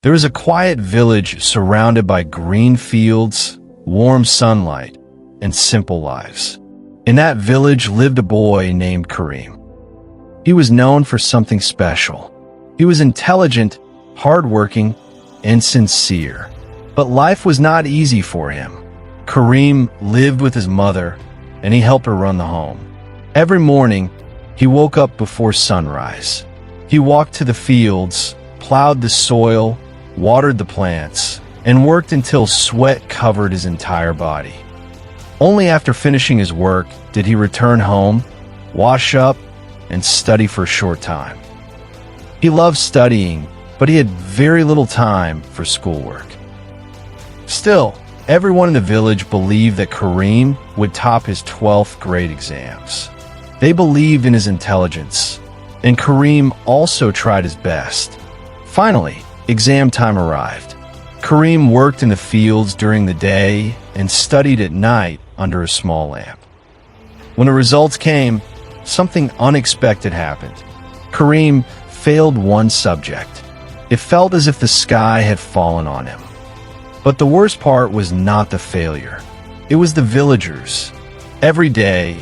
There was a quiet village surrounded by green fields, warm sunlight, and simple lives. In that village lived a boy named Kareem. He was known for something special. He was intelligent, hardworking, and sincere. But life was not easy for him. Kareem lived with his mother, and he helped her run the home. Every morning, he woke up before sunrise. He walked to the fields, plowed the soil, watered the plants, and worked until sweat covered his entire body. Only after finishing his work did he return home, wash up, and study for a short time. He loved studying, but he had very little time for schoolwork. Still, everyone in the village believed that Kareem would top his 12th grade exams. They believed in his intelligence, and Kareem also tried his best. Finally, exam time arrived. Kareem worked in the fields during the day and studied at night under a small lamp. When the results came, something unexpected happened. Kareem failed one subject. It felt as if the sky had fallen on him. But the worst part was not the failure. It was the villagers. Every day,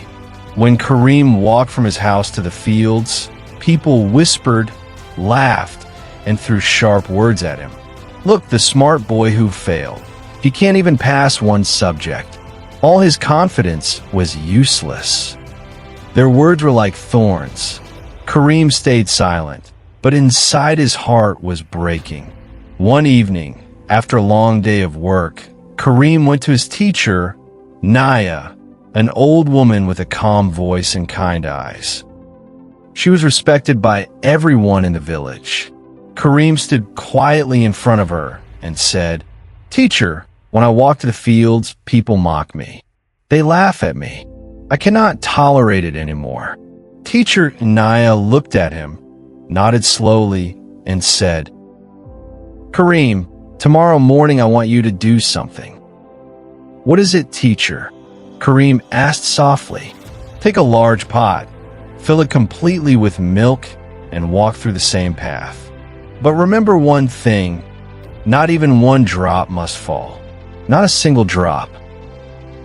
when Kareem walked from his house to the fields, people whispered, laughed, and threw sharp words at him. Look, the smart boy who failed. He can't even pass one subject. All his confidence was useless. Their words were like thorns. Kareem stayed silent, but inside his heart was breaking. One evening, after a long day of work, Kareem went to his teacher, Naya, an old woman with a calm voice and kind eyes. She was respected by everyone in the village. Kareem stood quietly in front of her and said, "Teacher, when I walk to the fields, people mock me. They laugh at me. I cannot tolerate it anymore." Teacher Naya looked at him, nodded slowly, and said, "Kareem, tomorrow morning I want you to do something." "What is it, teacher?" Kareem asked softly. "Take a large pot, fill it completely with milk, and walk through the same path. But remember one thing, not even one drop must fall. Not a single drop."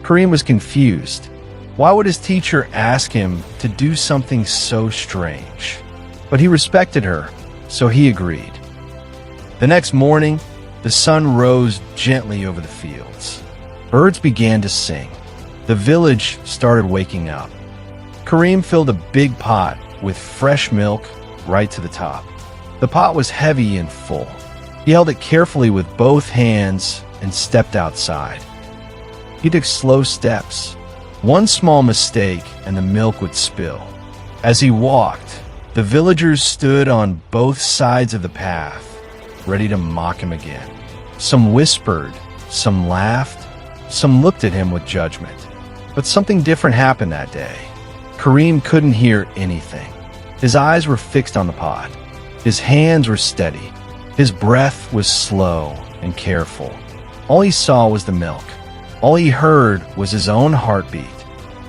Kareem was confused. Why would his teacher ask him to do something so strange? But he respected her, so he agreed. The next morning, the sun rose gently over the fields. Birds began to sing. The village started waking up. Kareem filled a big pot with fresh milk right to the top. The pot was heavy and full. He held it carefully with both hands and stepped outside. He took slow steps. One small mistake and the milk would spill. As he walked, the villagers stood on both sides of the path, ready to mock him again. Some whispered, some laughed, some looked at him with judgment. But something different happened that day. Kareem couldn't hear anything. His eyes were fixed on the pot. His hands were steady. His breath was slow and careful. All he saw was the milk. All he heard was his own heartbeat.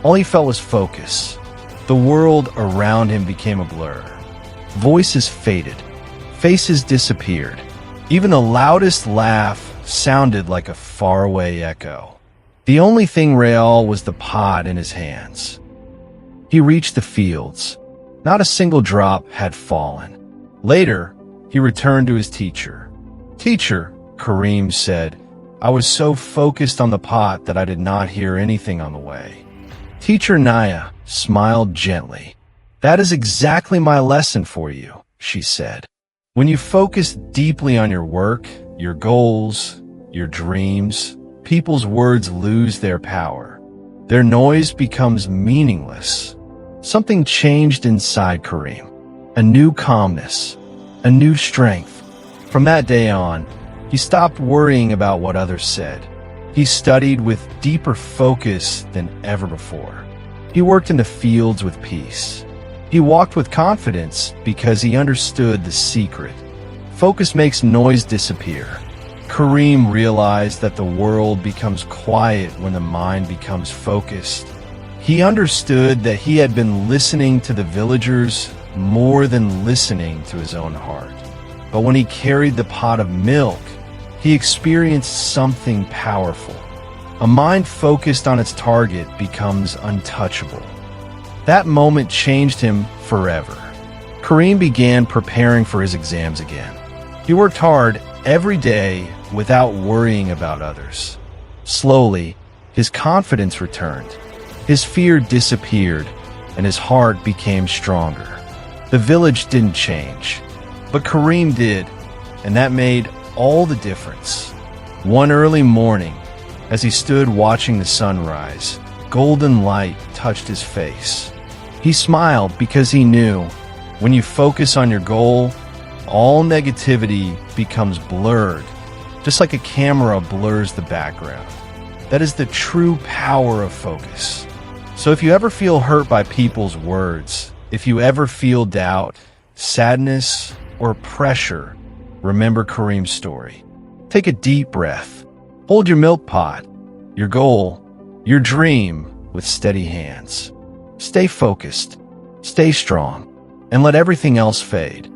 All he felt was focus. The world around him became a blur. Voices faded. Faces disappeared. Even the loudest laugh sounded like a faraway echo. The only thing real was the pot in his hands. He reached the fields. Not a single drop had fallen. Later, he returned to his teacher. "Teacher," Kareem said, "I was so focused on the pot that I did not hear anything on the way." Teacher Naya smiled gently. "That is exactly my lesson for you," she said. "When you focus deeply on your work, your goals, your dreams, people's words lose their power. Their noise becomes meaningless." Something changed inside Kareem. A new calmness, a new strength. From that day on, he stopped worrying about what others said. He studied with deeper focus than ever before. He worked in the fields with peace. He walked with confidence because he understood the secret. Focus makes noise disappear. Kareem realized that the world becomes quiet when the mind becomes focused. He understood that he had been listening to the villagers more than listening to his own heart. But when he carried the pot of milk, he experienced something powerful. A mind focused on its target becomes untouchable. That moment changed him forever. Kareem began preparing for his exams again. He worked hard every day without worrying about others. Slowly, his confidence returned. His fear disappeared, and his heart became stronger. The village didn't change, but Kareem did, and that made all the difference. One early morning, as he stood watching the sunrise, golden light touched his face. He smiled because he knew, when you focus on your goal, all negativity becomes blurred, just like a camera blurs the background. That is the true power of focus. So if you ever feel hurt by people's words, if you ever feel doubt, sadness, or pressure, remember Kareem's story. Take a deep breath. Hold your milk pot, your goal, your dream with steady hands. Stay focused, stay strong, and let everything else fade.